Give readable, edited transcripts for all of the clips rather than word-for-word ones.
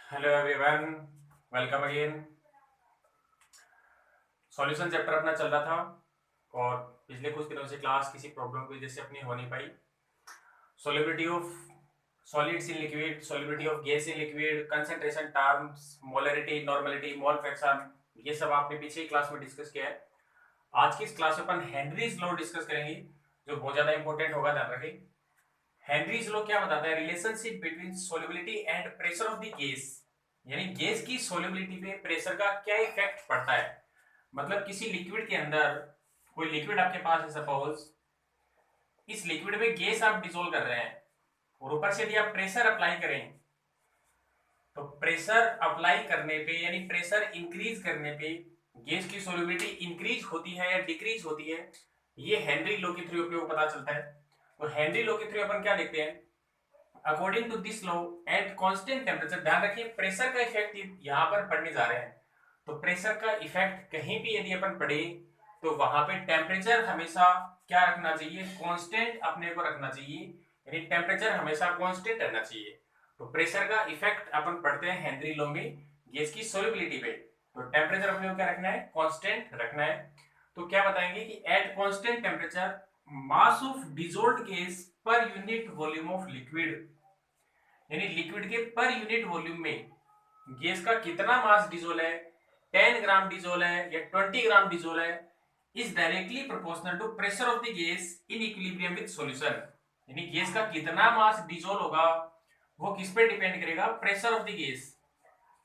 Hello everyone, welcome again. Solution chapter अपना चल रहा था और पिछले कुछ दिनों से क्लास किसी प्रॉब्लम की वजह से अपनी हो नहीं पाई। Solubility of solids in liquid, solubility of gas in liquid, concentration terms, molarity, normality, mole fraction, ये सब आपने पीछे ही क्लास में डिस्कस किया है। आज की इस क्लास में अपन हेनरीज लॉ डिस्कस करेंगे, जो बहुत ज्यादा इंपॉर्टेंट होगा, ध्यान रखें। हेनरीज लॉ क्या बताता है? Relationship between solubility and pressure of the gas, यानी गैस की सॉल्युबिलिटी पे प्रेशर का क्या इफेक्ट पड़ता है। मतलब किसी लिक्विड के अंदर, कोई लिक्विड आपके पास है सपोज, इस लिक्विड में गैस आप डिसोल्व कर रहे हैं और ऊपर से यदि आप प्रेशर अप्लाई करें, तो प्रेशर अप्लाई करने पे यानी प्रेशर इंक्रीज करने पे गैस की सॉल्युबिलिटी इंक्रीज होती है या डिक्रीज होती है, ये हेनरी लॉ के थ्रू अपने को पता चलता है। तो हेनरी लॉ के थ्रू अपन क्या देखते हैं? According to this law at constant temperature, ध्यान रखिए प्रेशर का इफेक्ट यहाँ पर पढ़ने जा रहे हैं, तो प्रेशर का इफेक्ट कहीं भी यदि अपन पढ़े तो वहां पे टेम्परेचर हमेशा क्या रखना चाहिए? कांस्टेंट अपने को रखना चाहिए, यानी टेम्परेचर हमेशा कांस्टेंट रहना चाहिए। तो प्रेशर का इफेक्ट अपन पढ़ते हैं हेनरी लॉ में गैस की सॉल्युबिलिटी पे, तो टेम्परेचर अपने को क्या रखना है? कांस्टेंट रखना है। तो क्या बताएंगे कि eight constant temperature mass of dissolved gas per unit volume of liquid, यानी लिक्विड के पर यूनिट वॉल्यूम में गैस का कितना मास डिसोल है, 10 ग्राम डिसोल है या 20 ग्राम डिसोल है, is directly proportional to pressure of the gas in equilibrium with solution. यानी गैस का कितना मास डिसोल होगा वो किस पे डिपेंड करेगा? प्रेशर ऑफ द गैस,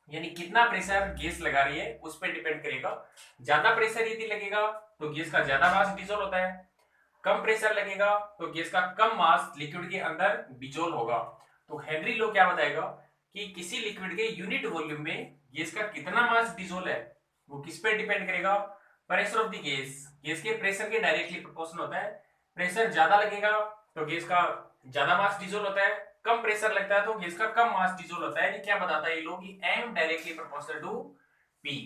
यानी कितना प्रेशर गैस लगा रही है उस पर डिपेंड करेगा। ज्यादा प्रेशर यदि लगेगा तो गैस का ज्यादा मास डिसोल होता है, कम प्रेशर लगेगा तो गैस का कम मास लिक्विड के अंदर डिसोल्व होगा। तो हेनरी लॉ क्या बताएगा कि किसी लिक्विड के यूनिट वॉल्यूम में गैस का कितना मास डिसोल्व है वो किस पे डिपेंड करेगा? Pressure of the gas, gas के प्रेशर के डायरेक्टली प्रोपोर्शनल होता है। प्रेशर ज्यादा लगेगा तो गैस का ज्यादा मास डिसोल्व होता है, कम प्रेशर लगता है तो गैस का कम मास डिसोल्व होता है। ये क्या बताता है ये लोग कि m directly proportional to p।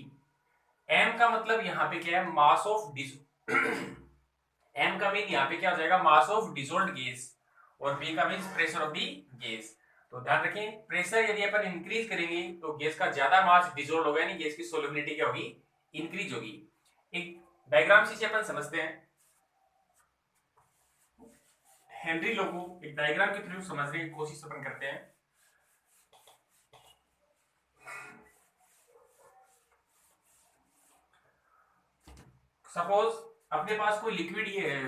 m का मतलब यहाँ पे क्या है? Mass of dissolve. m का मीन यहाँ पे क्या हो जाएगा? मास ऑफ डिसॉल्व्ड गैस, और p का mean pressure of the gas. तो ध्यान रखें प्रेशर यदि अपन इंक्रीज करेंगे तो गैस का ज्यादा मास डिसॉल्व होगा, यानी गैस की सॉल्युबिलिटी क्या होगी? इंक्रीज होगी। एक डायग्राम से अपन समझते हैं हेनरी लॉ को, एक डायग्राम के थ्रू समझने की कोशिश अपन करते हैं। सपोज अपने पास कोई लिक्विड ये है,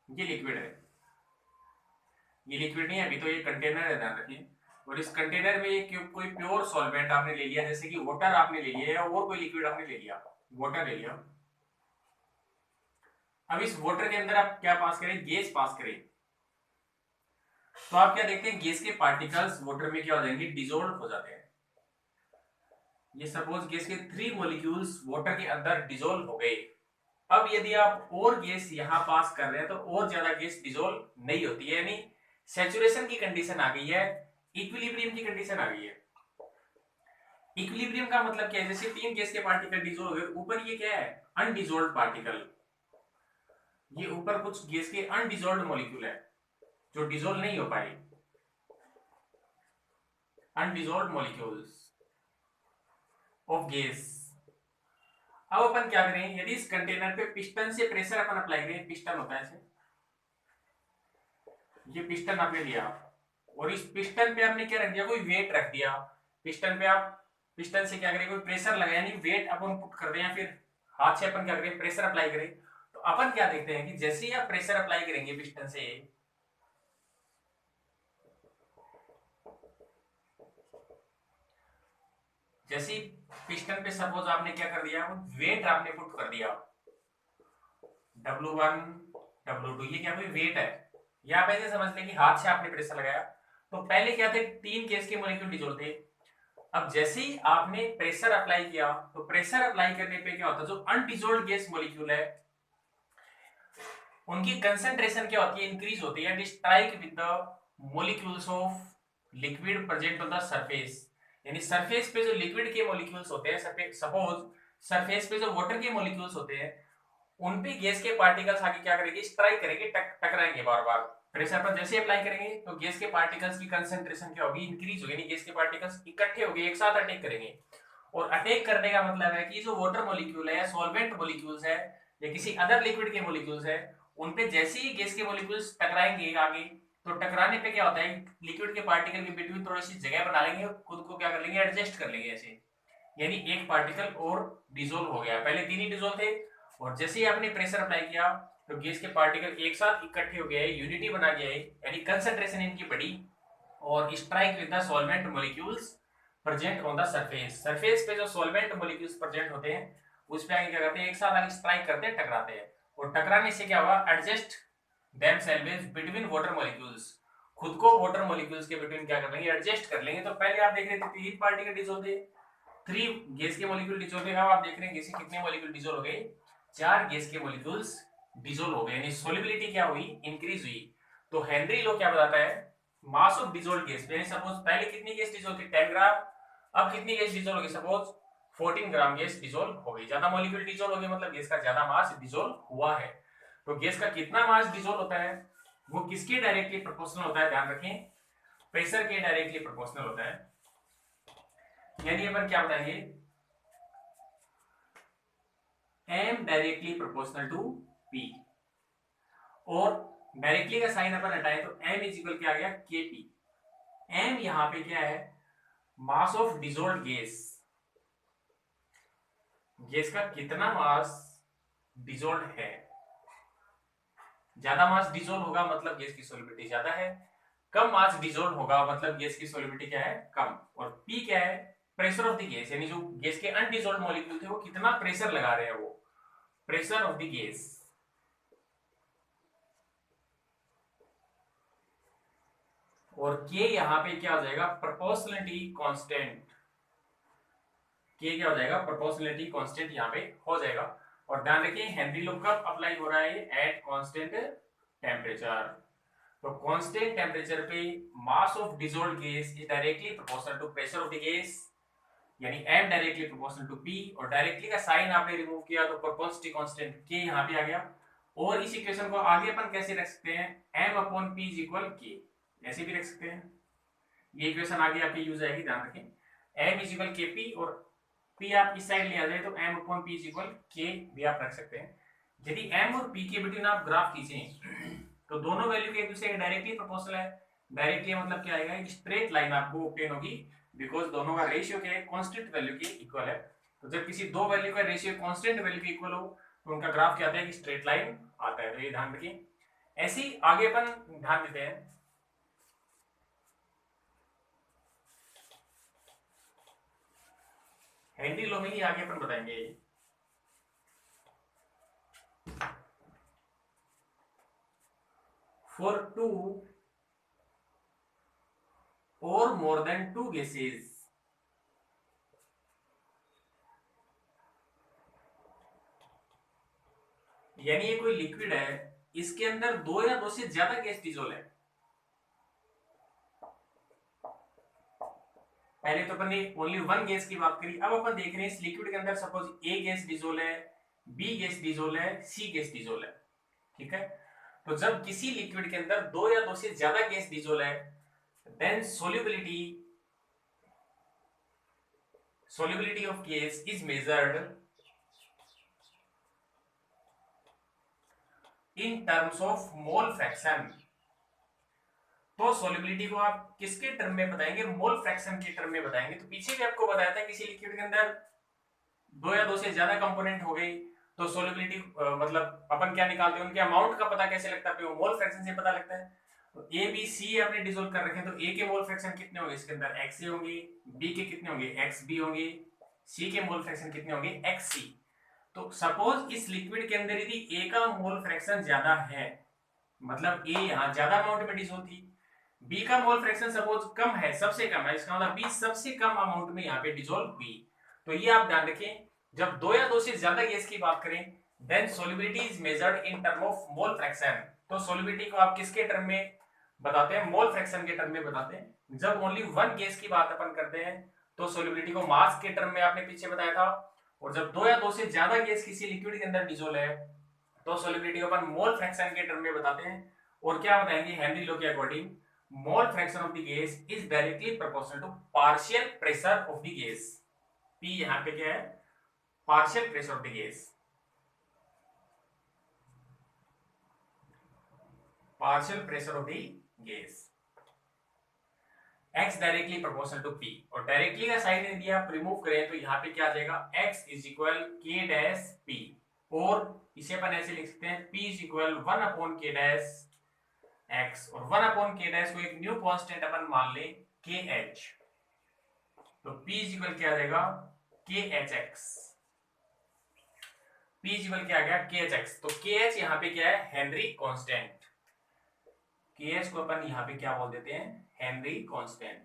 ये लिक्विड है, ये लिक्विड नहीं है अभी, तो ये कंटेनर है, ध्यान रखिए। और इस कंटेनर में एक कोई प्योर सॉल्वेंट आपने ले लिया, जैसे कि वाटर आपने ले लिया या और कोई लिक्विड आपने ले लिया, वाटर ले लिया। अब इस वाटर के अंदर आप क्या पास करें? गैस पास करें। तो आप क्या देखते हैं? गैस के पार्टिकल्स वाटर में क्या हो जाएंगे? डिसॉल्व हो जाते हैं। ये सपोज गैस के 3 मॉलिक्यूल्स वाटर के अंदर डिसॉल्व हो गए। अब यदि आप और गैस यहां पास कर रहे हैं तो और ज्यादा गैस डिसॉल्व नहीं होती है, यानी सैचुरेशन की कंडीशन आ गई है, इक्विलिब्रियम की कंडीशन आ गई है। इक्विलिब्रियम का मतलब क्या है? जैसे 3 गैस के पार्टिकल डिसॉल्व हो गए, ऊपर ये क्या है? अनडिसॉल्व्ड पार्टिकल। ये ऊपर कुछ गैस के अनडिसॉल्व्ड मॉलिक्यूल है जो डिसॉल्व नहीं हो पाए, अनडिसॉल्व्ड मॉलिक्यूल्स ऑफ गैस। अब अपन क्या करें? यदि इस कंटेनर पे पिस्टन से प्रेशर अपन अप्लाई करें, पिस्टन होता है ऐसे, ये पिस्टन आपने लिया और इस पिस्टन पे आपने क्या रख दिया? कोई वेट रख दिया। पिस्टन पे आप पिस्टन से क्या करें? कोई प्रेशर लगाया, नहीं वेट अपन पुट कर दें, या फिर हाथ से अपन क्या करें? प्रेशर अप्लाई करें। तो अपन क्या देखते हैं कि जैसे ही आप प्रेशर अप्लाई करेंगे पिस्टन से, जैसे ही पिस्टन पे सपोज आपने क्या कर दिया? वेट आपने पुट कर दिया, W1 W2, ये क्या कोई वेट है? या आप ऐसे समझ लें कि हाथ से आपने प्रेशर लगाया। तो पहले क्या थे? 3 गैस के मॉलिक्यूल डिसॉल्व थे। अब जैसे ही आपने प्रेशर अप्लाई किया तो प्रेशर अप्लाई करने पे क्या होता है? जो अनडिसॉल्व्ड गैस मॉलिक्यूल है उनकी कंसंट्रेशन क्या होती है? इंक्रीज होती है, strike with the molecules of liquid present on the surface. यानी सरफेस पे जो लिक्विड के मॉलिक्यूल्स होते हैं, सपोज सरफेस पे जो वाटर के मॉलिक्यूल्स होते हैं, उन पे गैस के पार्टिकल्स आके क्या करेंगे? स्ट्राइक करेंगे, टकराएंगे बार बार। प्रेशर पर जैसे अप्लाई करेंगे तो गैस के पार्टिकल्स की कंसंट्रेशन क्या होगी, इंक्रीज होगी, यानी गैस के पार्टिकल्स इकट्ठे होंगे, एक साथ अटैक करेंगे। और अटैक करने का मतलब है कि जो वाटर मॉलिक्यूल है, सॉल्वेंट मॉलिक्यूल्स है, या किसी अदर लिक्विड के मॉलिक्यूल्स है, उन पे जैसे ही गैस के मॉलिक्यूल्स टकराएंगे आगे, तो टकराने पे क्या होता है, लिक्विड के पार्टिकल के बिटवीन थोड़ी सी जगह बना लेंगे और खुद को क्या कर लेंगे, एडजस्ट कर लेंगे ऐसे, यानी एक पार्टिकल और डिसोल्व हो गया। पहले तीन ही डिसोल्व थे, और जैसे ही आपने प्रेशर अप्लाई किया तो गैस के पार्टिकल एक साथ इकट्ठे हो गए, यूनिटी बना गया है, यानी कंसंट्रेशन इनकी बढ़ी, और strike with the solvent molecules present on the surface. Surface पे जो सॉल्वेंट मॉलिक्यूल्स प्रेजेंट होते हैं उस पे आगे क्या करते हैं, एक साथ आगे स्ट्राइक करते हैं, टकराते हैं, और टकराने से क्या हुआ, adjust themselves between water molecules, खुद को वाटर मॉलिक्यूल्स के बिटवीन क्या कर लेंगे, एडजस्ट कर लेंगे। तो पहले आप देख रहे थे तीन पार्टिकल डिसोल्व थे, 3 गैस के मॉलिक्यूल डिसोल्व थे, अब आप देख रहे हैं गैस के कितने मॉलिक्यूल डिसोल्व हो गए, 4 गैस के मॉलिक्यूल्स डिसोल्व हो गए, यानी सोल्युबिलिटी क्या हुई, इंक्रीज हुई। तो हेनरी लॉ क्या बताता है, मास ऑफ डिसोल्व गैस, यानी सपोज पहले कितनी गैस डिसोल्व थी, 10 ग्राम, अब कितनी गैस डिसोल्व होगी, सपोज 14 ग्राम गैस डिसोल्व हो गई, ज्यादा मॉलिक्यूल डिसोल्व हो गए, मतलब गैस का ज्यादा मास डिसोल्व हुआ है। तो गैस का कितना मास डिसोल्व होता है वो किसके डायरेक्टली प्रोपोर्शनल होता है, ध्यान रखें, प्रेशर के डायरेक्टली प्रोपोर्शनल होता है। यानी अपन क्या बताएंगे, m directly proportional to p, और डायरेक्टली का साइन अपन हटाएं तो m इज इक्वल क्या आ गया, kp। m यहां पे क्या है, mass of dissolved gas, gas का कितना मास डिसॉल्व्ड है, ज्यादा मास डिसॉल्व होगा मतलब गैस की सॉल्युबिलिटी ज्यादा है, कम मास डिसॉल्व होगा मतलब गैस की सॉल्युबिलिटी क्या है, कम। और p क्या है, प्रेशर ऑफ द गैस, यानी जो गैस के अनडिसॉल्व्ड मॉलिक्यूल थे वो कितना प्रेशर लगा रहे हैं, वो प्रेशर ऑफ द गैस। और k यहां पे क्या हो जाएगा, प्रोपोर्शनलिटी कांस्टेंट, k क्या हो जाएगा, प्रोपोर्शनलिटी कांस्टेंट यहां पे हो जाएगा। और ध्यान रखिए हेनरी लॉ कब अप्लाई हो रहा है, एट कांस्टेंट टेम्परेचर। तो कांस्टेंट टेम्परेचर पे mass of dissolved gas is directly proportional to pressure of the gas, यानी m directly proportional to p, और डायरेक्टली का साइन आपने रिमूव किया तो प्रोपोर्शनलिटी कांस्टेंट k यहां पे आ गया। और इस इक्वेशन को आगे अपन कैसे रख सकते हैं, m upon p is equal k, ऐसे भी रख सकते हैं, ये इक्वेशन आगे आपकी यूज आएगी, ध्यान रखें, m इज इक्वल kp, और p आप इस साइड ले आ जाए तो m upon p is equal k भी आप रख सकते हैं। यदि m और p के बिटवीन आप ग्राफ खींचें तो दोनों वैल्यू के एक दूसरे के डायरेक्टली प्रोपोर्शनल है। डायरेक्टली मतलब क्या आएगा, एक स्ट्रेट लाइन आपको ऑब्टेन होगी, बिकॉज दोनों का रेशियो क्या है, कांस्टेंट वैल्यू के इक्वल है। तो जब किसी दो वैल्यू का रेशियो कांस्टेंट वैल्यू के इक्वल हो तो उनका ग्राफ क्या आता है, कि स्ट्रेट लाइन आता है। तो ये ध्यान रखिए। ऐसे ही आगे अपन ध्यान देते हैं, हेनरी लॉ में ही आगे अपन बताएंगे। फॉर टू और मोर देन टू गैसेस, यानी ये कोई लिक्विड है, इसके अंदर दो या दो से ज्यादा गैस डिसॉल्व है। पहले तो अपन ने ओनली वन गैस की बात करी, अब अपन देख रहे हैं इस लिक्विड के अंदर सपोज ए गैस डिसॉल्व है, बी गैस डिसॉल्व है, सी गैस डिसॉल्व है, ठीक है। तो जब किसी लिक्विड के अंदर दो या दो से ज्यादा गैस डिसॉल्व है, then solubility of gas is measured in terms of mole fraction। तो solubility को आप किसके टर्म में बताएंगे, मोल फ्रैक्शन के टर्म में बताएंगे। तो पीछे भी आपको बताया था किसी लिक्विड के अंदर दो या दो से ज्यादा कंपोनेंट हो गई तो solubility मतलब अपन क्या निकालते हैं, उनके अमाउंट का पता कैसे लगता है, मोल फ्रैक्शन से पता लगता है। तो ए बी सी आपने डिसॉल्व कर रखे हैं, तो ए के मोल फ्रैक्शन कितने होंगे, इसके अंदर एक्स होंगे, बी के कितने होंगे, एक्स बी होंगे, सी के मोल फ्रैक्शन कितने होंगे, एक्स सी। तो सपोज इस लिक्विड के अंदर यदि ए का मोल फ्रैक्शन ज्यादा है, मतलब ए यहाँ ज्यादा अमाउंट में डिसॉल्व थी, बी का मोल फ्रैक्शन सपोज कम है, सबसे कम है, इसका मतलब बी सबसे कम अमाउंट में यहाँ पे डिसॉल्व हुई। तो ये आप ध्यान रखें, जब दो या दो से ज्यादा गैस की बात करें then solubility is measured in term of mole fraction. तो solubility को आप किसके टर्म में बताते हैं, मोल फ्रैक्शन के टर्म में बताते हैं। जब ओनली वन गैस की बात अपन करते हैं तो solubility को मास के टर्म में आपने पीछे बताया था, और जब दो या दो से ज्यादा गैस किसी लिक्विड के अंदर डिसॉल्व है तो solubility को अपन मोल फ्रैक्शन के टर्म में बताते हैं। और क्या बताएंगे, हेनरी लॉ के according mole fraction of the gas is directly proportional to partial pressure of the gas. P यहां पे क्या है, partial pressure of the gas, partial pressure of the gas. x directly proportional to p, और directly का sign यदि आप remove करें तो यहाँ पे क्या आ जाएगा, x is equal k dash p, और इसे अपन ऐसे लिख सकते हैं p is equal 1 upon k dash x, और 1 अपॉन k डैश को एक न्यू कांस्टेंट अपन मान ले kh, तो p इज इक्वल क्या आ जाएगा khx, p इज इक्वल क्या आ गया khx, तो kh यहाँ पे क्या है, हेनरी कांस्टेंट, kh को अपन यहाँ पे क्या बोल देते हैं, हेनरी कांस्टेंट।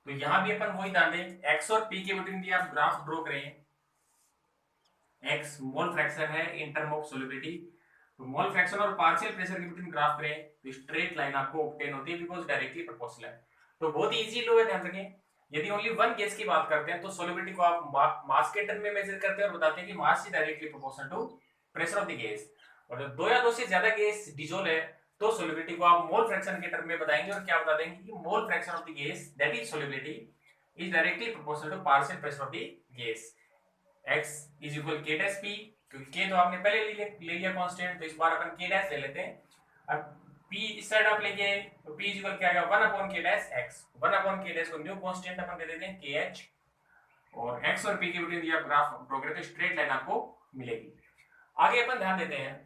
तो यहां भी अपन वही ध्यान दें, x और p के बिटवीन भी आप ग्राफ ड्रॉ करें, x मोल फ्रैक्शन है इन टर्म ऑफ सोल्युबिलिटी, तो मोल फ्रैक्शन और पार्शियल प्रेशर के बिटवीन ग्राफ करें तो स्ट्रेट लाइन आपको ऑब्टेन होती है बिकॉज़ डायरेक्टली प्रोपोर्शनल है। तो बहुत ही इजी लो है, ध्यान रखें। यदि ओनली वन गैस की बात करते हैं तो सोल्युबिलिटी को आप मास के टर्म में मेजर करते हैं और बताते हैं कि mass is directly proportional to pressure of the gas, और जब दो या दो से ज्यादा गैस डिसॉल्व है तो सोल्युबिलिटी को आप मोल फ्रैक्शन के टर्म में बताएंगे, और क्या बता देंगे कि mole fraction of the gas that is solubility is directly proportional to partial pressure of the gas. x is equal k dash p, क्योंकि k तो आपने पहले ले लिया कांस्टेंट, तो इस बार अपन k डैश ले लेते हैं। अब p इस साइड आप लेके आए तो p इज इक्वल क्या आएगा 1 upon k dash x, 1 upon k dash को न्यू कांस्टेंट अपन दे देते हैं kh, और x और p के बिटवीन दिया ग्राफ ड्रॉ करें तो स्ट्रेट लाइन आपको मिलेगी। आगे अपन ध्यान देते हैं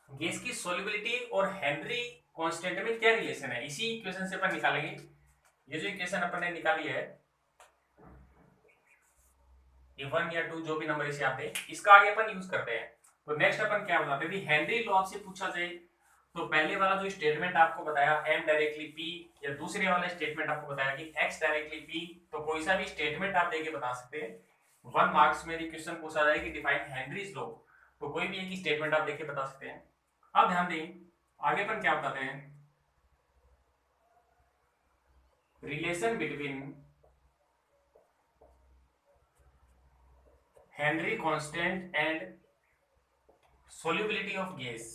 गैस की सोल्युबिलिटी और हेनरी कांस्टेंट में क्या रिलेशन है, इसी इक्वेशन से अपन निकालेंगे। ये जो इक्वेशन अपन ने निकाली है, ये 1 या 2 जो भी नंबर इसे आते हैं, इसका आगे अपन यूज करते हैं। तो नेक्स्ट अपन क्या बताते हैं, हेनरी लॉ से पूछा जाए तो पहले वाला जो स्टेटमेंट आपको बताया m डायरेक्टली p, या दूसरे वाला स्टेटमेंट आपको बताया कि x डायरेक्टली p, तो कोई सा भी स्टेटमेंट आप देके बता सकते हैं। 1 मार्क्स में क्वेश्चन पूछा जाए कि डिफाइन हेनरीज लॉ, तो कोई भी एक ही स्टेटमेंट आप देके बता सकते हैं। अब ध्यान दें आगे अपन क्या बताते हैं, relation between Henry constant and solubility of gas.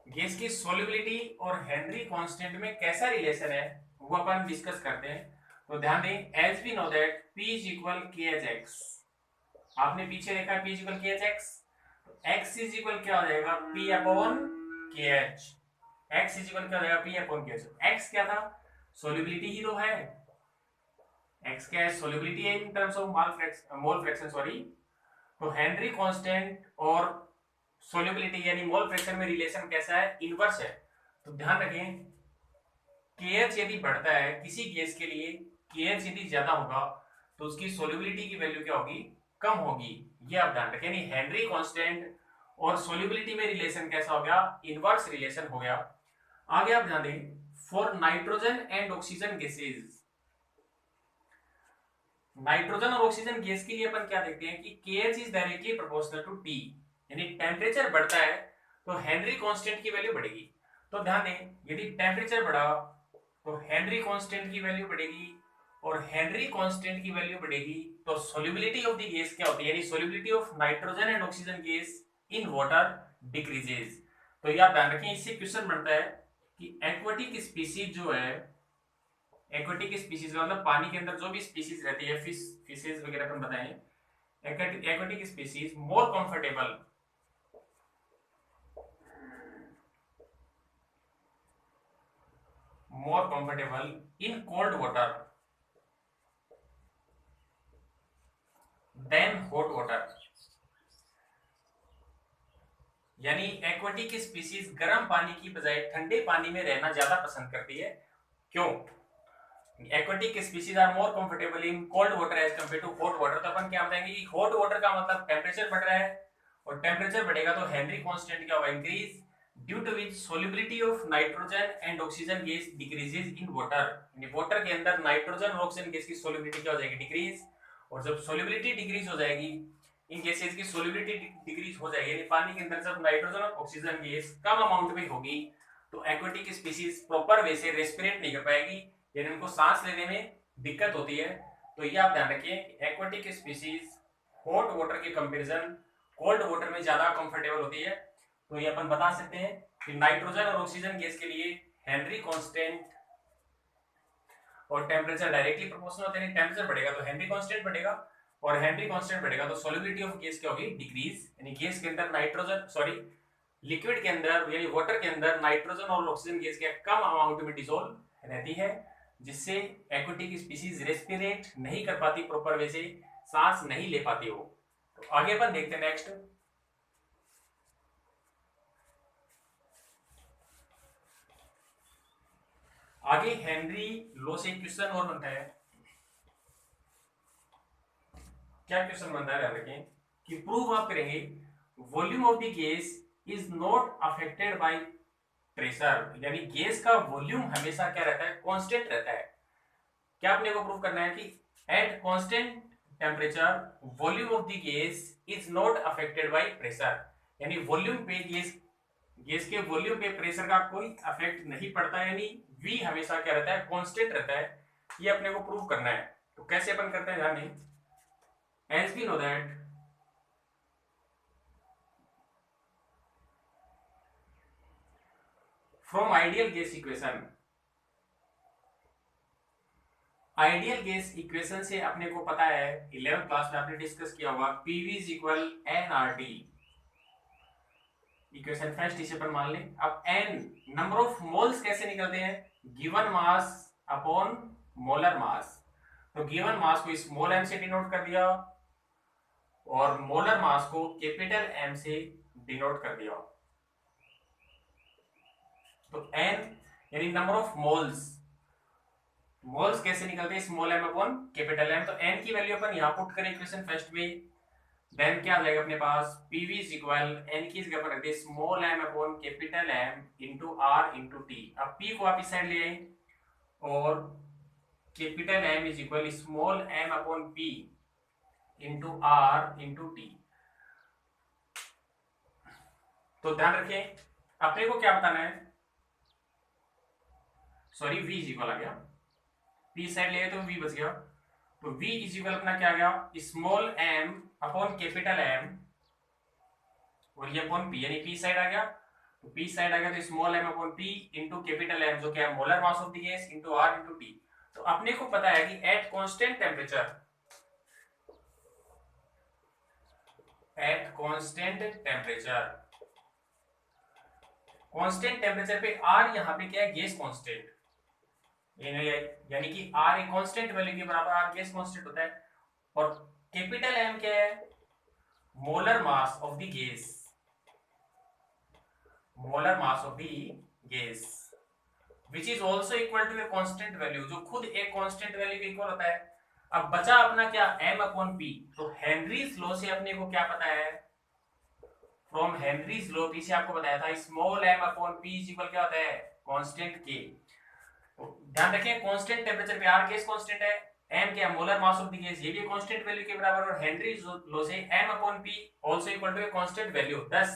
Gas की सोल्युबिलिटी और हेनरी कांस्टेंट में कैसा रिलेशन है वो अपन डिस्कस करते हैं। तो ध्यान दें, as we know that P is equal KHX, आपने पीछे देखा P इज इक्वल KHX, तो X इज इक्वल क्या हो जाएगा P upon KH, X is equal क्या हो जाएगा P अपॉन KH। X क्या था, सोल्युबिलिटी ही तो है, X क्या है, सोल्युबिलिटी है in terms of mole fraction sorry. तो हेनरी कांस्टेंट और सोल्युबिलिटी यानी मोल फ्रैक्शन में रिलेशन कैसा है, इनवर्स है। तो ध्यान रखें KH यदि बढ़ता है किसी गैस के लिए, KH यदि ज्यादा होगा तो उसकी सोल्युबिलिटी की वैल्यू क्या होगी, कम होगी, ये आप ध्यान रखें। यानी हेनरी कांस्टेंट और सोल्युबिलिटी में रिलेशन कैसा हो गया, इनवर्स रिलेशन हो गया। आगे आप ध्यान दें, for nitrogen and oxygen gases, nitrogen और ऑक्सीजन गैस के लिए अपन क्या देखते हैं कि KH is directly proportional to T, यानी टेम्परेचर बढ़ता है तो हेनरी कांस्टेंट की वैल्यू बढ़ेगी। तो ध्यान दें यदि टेम्परेचर बढ़ा तो हेनरी कांस्टेंट की वैल्यू बढ़ेगी, और हेनरी कांस्टेंट की वैल्यू बढ़ेगी तो सोल्युबिलिटी ऑफ द गैस क्या होती है, यानी solubility of nitrogen and oxygen gas in water decreases. तो ये आप ध्यान रखें, इससे क्वेश्चन बनता है कि एक्वाटिक स्पीसीज जो है, एक्वाटिक स्पीसीज का मतलब पानी के अंदर जो भी स्पीसीज रहती है, फिशेज वगैरह अपन बताएं, aquatic species more comfortable in cold water than hot water, यानी एक्वाटिक स्पीसीज गर्म पानी की बजाय ठंडे पानी में रहना ज्यादा पसंद करती है। क्यों, aquatic species are more comfortable in cold water as compare to hot water. तो अपन क्या बताएंगे कि हॉट वाटर का मतलब टेम्परेचर बढ़ रहा है, और टेम्परेचर बढ़ेगा तो हेनरी कांस्टेंट क्या होगा, increase, due to which solubility of nitrogen and oxygen gas decreases in water, यानी वाटर के अंदर नाइट्रोजन और ऑक्सीजन गैस की सोल्युबिलिटी क्या हो जाएगी, डिक्रीज। और जब सोल्युबिलिटी डिक्रीज हो जाएगी, इन गैसेस की सोल्युबिलिटी डिक्रीज हो जाएगी, यानी पानी के अंदर जब नाइट्रोजन और ऑक्सीजन गैस कम अमाउंट में होगी तो एक्वाटिक स्पीसीज प्रॉपर वे से रेस्पिरेट नहीं कर पाएगी, यानी उनको सांस लेने में दिक्कत होती है। तो ये आप ध्यान रखिए, एक्वाटिक स्पीसीज हॉट वाटर के कंपैरिजन कोल्ड वाटर में ज्यादा कंफर्टेबल होती है। तो ये अपन बता सकते हैं कि नाइट्रोजन और ऑक्सीजन गैस के लिए हेनरी कांस्टेंट और टेम्परेचर डायरेक्टली प्रोपोर्शनल होते हैं। टेम्परेचर बढ़ेगा तो हेनरी कांस्टेंट बढ़ेगा, और हेनरी कांस्टेंट बढ़ेगा तो सॉल्युबिलिटी ऑफ गैस क्या होगी, डिक्रीज। यानी गैस के अंदर नाइट्रोजन सॉरी लिक्विड के अंदर यानी वाटर के अंदर नाइट्रोजन और ऑक्सीजन गैस क्या कम अमाउंट में डिसॉल्व रहती है, जिससे एक्वेटिक स्पीसीज रेस्पिरेट नहीं कर पाती प्रॉपर वे से, सांस नहीं ले पाती हो। तो आगे अपन देखते हैं नेक्स्ट। आगे हेनरी लो से क्वेश्चन और बनता है। क्या क्वेश्चन बनता है, ध्यान रखें कि प्रूव आप करेंगे volume of the gas is not affected by pressure, यानी गैस का वॉल्यूम हमेशा क्या रहता है, कांस्टेंट रहता है। क्या आपने को प्रूव करना है कि eight constant temperature volume of the gas is not affected by pressure, यानी वॉल्यूम पे गैस के वॉल्यूम पे प्रेशर का कोई अफेक्ट नहीं पड़ता, यानी V हमेशा क्या रहता है, कांस्टेंट रहता है। ये अपने को प्रूव करना है। तो कैसे अपन करते हैं, ध्यान दें। As we know that from ideal gas equation से अपने को पता है 11th क्लास में आपने डिस्कस किया होगा PV is equal nRT equation first, इसे पर मान लें। अब n नंबर ऑफ मोल्स कैसे निकलते हैं, given mass upon molar mass. तो गिवन मास को स्मॉल m से डिनोट कर दिया और मोलर मास को कैपिटल M से डिनोट कर दिया। तो n यानी नंबर ऑफ मोल्स, मोल्स कैसे निकलते हैं, small m upon capital M। तो n की वैल्यू अपन यहां पुट करें इक्वेशन फर्स्ट में, देन क्या आ जाएगा अपने पास, PV इज इक्वल n की जगह पर रख दे small m upon capital M into r into t। अब p को आप इस साइड ले आए और capital M is equal small m upon p into r into t। तो ध्यान रखें अपने को क्या बताना है, सॉरी v इज इक्वल आ गया, p साइड ले तो v बच गया। तो v इज इक्वल अपना क्या आ गया, small m upon capital M और ये अपॉन p, यानी p साइड आ गया। तो p साइड आ गया तो small m upon p into capital M जो क्या है molar mass of the gas into r into t। तो अपने को पता है कि eight constant temperature constant temperature पे r यहाँ पे क्या है, गैस कांस्टेंट, यानी कि r एक कांस्टेंट वैल्यू के बराबर r गैस कांस्टेंट होता है, और कैपिटल M क्या है, molar mass of the gas, molar mass of the gas which is also equal to a constant value, जो खुद एक कांस्टेंट वैल्यू के इक्वल होता है। अब बचा अपना क्या, m अपॉन p। तो हेनरीज लॉ से अपने को क्या पता है, फ्रॉम हेनरीज लॉ पीछे आपको बताया था small m upon p is equal क्या होता है, कांस्टेंट k। ध्यान रखें कांस्टेंट टेम्परेचर पे r गैस कांस्टेंट है, m क्या molar mass of the gas ये भी कांस्टेंट वैल्यू के बराबर, और हेनरीज लॉ से m upon p also equal to a constant value. Thus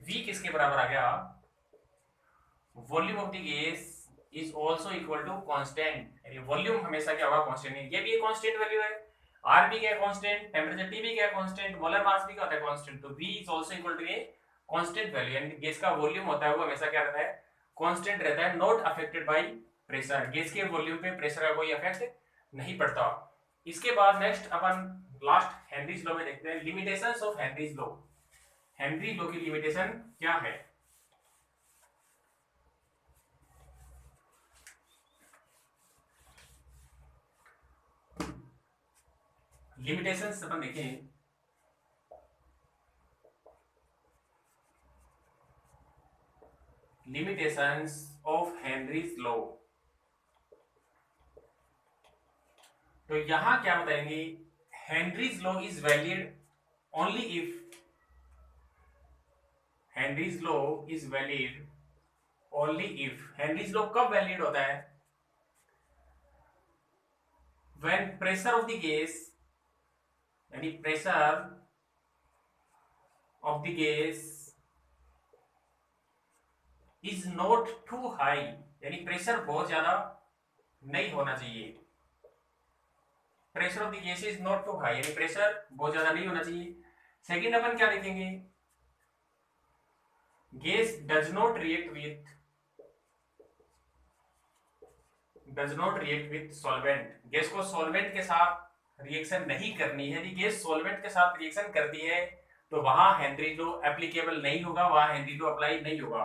v किसके बराबर आ गया, volume of the gas is also equal to constant, यानी वॉल्यूम हमेशा क्या होगा, कांस्टेंट। ये भी एक कांस्टेंट वैल्यू है, r भी क्या है कांस्टेंट, टेम्परेचर T भी क्या है कांस्टेंट, मोलर मास भी क्या होता है कांस्टेंट। तो v is also equal to a constant value, यानी गैस का वॉल्यूम होता है वो हमेशा क्या रहता है, कांस्टेंट रहता है, not affected by pressure. Gas के वॉल्यूम पे प्रेशर का कोई इफेक्ट नहीं पड़ता। इसके बाद नेक्स्ट अपन लास्ट हेनरीज लॉ में देखते हैं limitations of Henry's law. Henry law की लिमिटेशन क्या है, लिमिटेशंस अपन देखें। लिमिटेशंस ऑफ हेनरीज लॉ, तो यहां क्या बताएंगे, Henry's law is valid only if, Henry's law is valid only if, Henry's law कब वैलिड होता है, when pressure of the gas, यानी pressure of the gas is not too high, यानी pressure बहुत ज्यादा नहीं होना चाहिए, pressure of the gas is not too high, यानी प्रेशर बहुत ज्यादा नहीं होना चाहिए। सेकंड अपन क्या देखेंगे, gas does not react with solvent, gas को सॉल्वेंट के साथ रिएक्शन नहीं करनी है। यदि गैस सॉल्वेंट के साथ रिएक्शन करती है तो वहां हेनरी लॉ एप्लीकेबल नहीं होगा, वहां हेनरी लॉ अप्लाई नहीं होगा।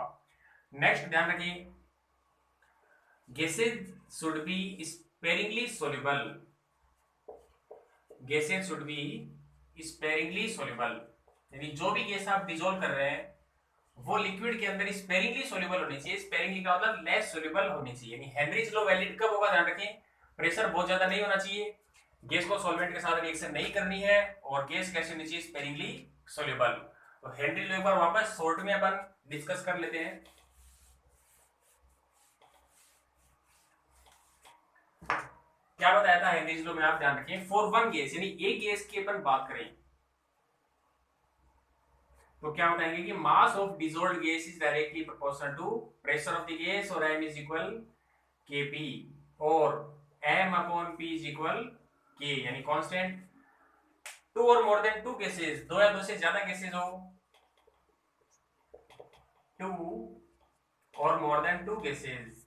नेक्स्ट ध्यान रखिए, gases should be sparingly soluble, gases should be sparingly soluble, यानी जो भी गैस आप डिसॉल्व कर रहे हैं वो लिक्विड के अंदर स्पेरिंगली सोल्यूबल होनी चाहिए। स्पेरिंगली का मतलब लेस सोल्यूबल होनी चाहिए, यानी हेनरीज लॉ वैलिड कब होगा, ध्यान रखें, प्रेशर बहुत ज्यादा नहीं होना चाहिए, गैस को सॉल्वेंट के साथ रिएक्शन नहीं करनी है, और गैस कैसे होनी चाहिए, स्पेरिंगली सोल्यूबल। तो हेनरी लॉ एक बार वापस शॉर्ट में अपन डिस्कस कर लेते हैं। क्या बताया था हेनरीज लॉ में, आप ध्यान रखें, फॉर वन गैस, यानी एक गैस की अपन बात करें तो क्या बताएंगे कि mass of dissolved gas is directly proportional to pressure of the gas, और m इज इक्वल kp, और m upon p is equal k, यानी कांस्टेंट। टू और मोर देन टू केसेस, दो या दो से ज्यादा केसेस हो, टू और मोर देन टू केसेस,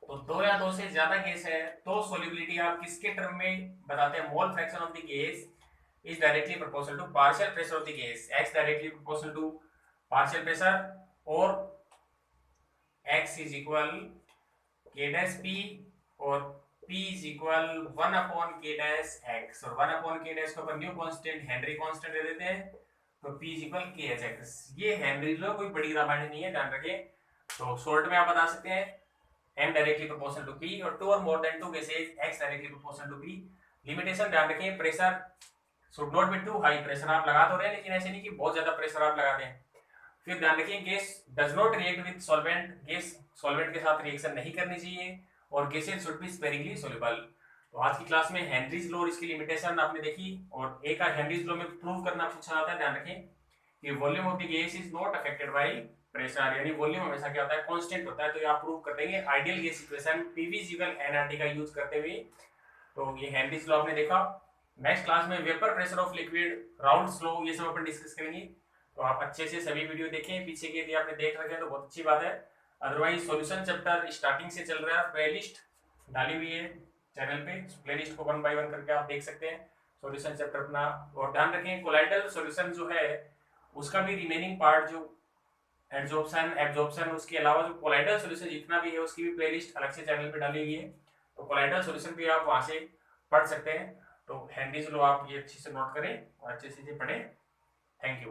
तो दो या दो से ज्यादा केस है तो सोल्युबिलिटी आप किसके टर्म में बताते हैं, मोल fraction of the gas is directly proportional to partial pressure of the gas, x directly proportional to partial pressure, or x is equal k dash p, और p is equal 1 upon k dash x, और 1 upon k dash को अपन new constant Henry constant दे देते हैं, तो p is equal k h x। ये Henry law कोई बड़ी रामायण नहीं है, ध्यान रखें। तो शॉर्ट में आप बता सकते हैं m directly proportional to p, और 2 और more than 2 cases x directly proportional to p। Limitation ध्यान रखें, pressure should not be too high, pressure आप लगा तो रहे हैं लेकिन ऐसे नहीं कि बहुत ज्यादा प्रेशर आप लगा दें। फिर ध्यान रखिए, gas does not react with solvent, gas solvent के साथ रिएक्शन नहीं करनी चाहिए, और gases should be sparingly soluble. तो आज की क्लास में हेनरीज लॉ और इसकी लिमिटेशन आपने देखी, और एक हेनरीज लॉ में प्रूव करना पूछा जाता है। ध्यान रखें कि volume of the gas is not affected by pressure, यानी वॉल्यूम हमेशा क्या होता है, कांस्टेंट होता है। तो ये आप प्रूव कर देंगे ideal gas equation PV equal NRT का यूज करते हुए। तो ये हेनरीज लॉ आपने देखा। नेक्स्ट क्लास में vapour pressure of liquid, Raoult's law, ये सब अपन डिस्कस करेंगे। तो आप अच्छे से सभी वीडियो देखें, पीछे के यदि आपने देख रखे हैं तो बहुत अच्छी बात है। अदरवाइज सॉल्यूशन चैप्टर स्टार्टिंग से चल रहा है, प्लेलिस्ट डाली हुई है चैनल पे, प्लेलिस्ट को 1 बाय 1 करके आप देख सकते हैं सॉल्यूशन चैप्टर अपना। और ध्यान रखें कोलाइडल सॉल्यूशन जो है उसका भी रिमेनिंग पार्ट जो एब्जॉर्प्शन, उसके अलावा जो कोलाइडल सॉल्यूशन जितना भी है उसकी भी प्लेलिस्ट अलग से चैनल पे डाली हुई है। तो कोलाइडल सॉल्यूशन भी आप वहां से पढ़ सकते हैं। तो हेनरीज लॉ आप ये अच्छे से नोट करें और अच्छे से पढ़ें। Thank you.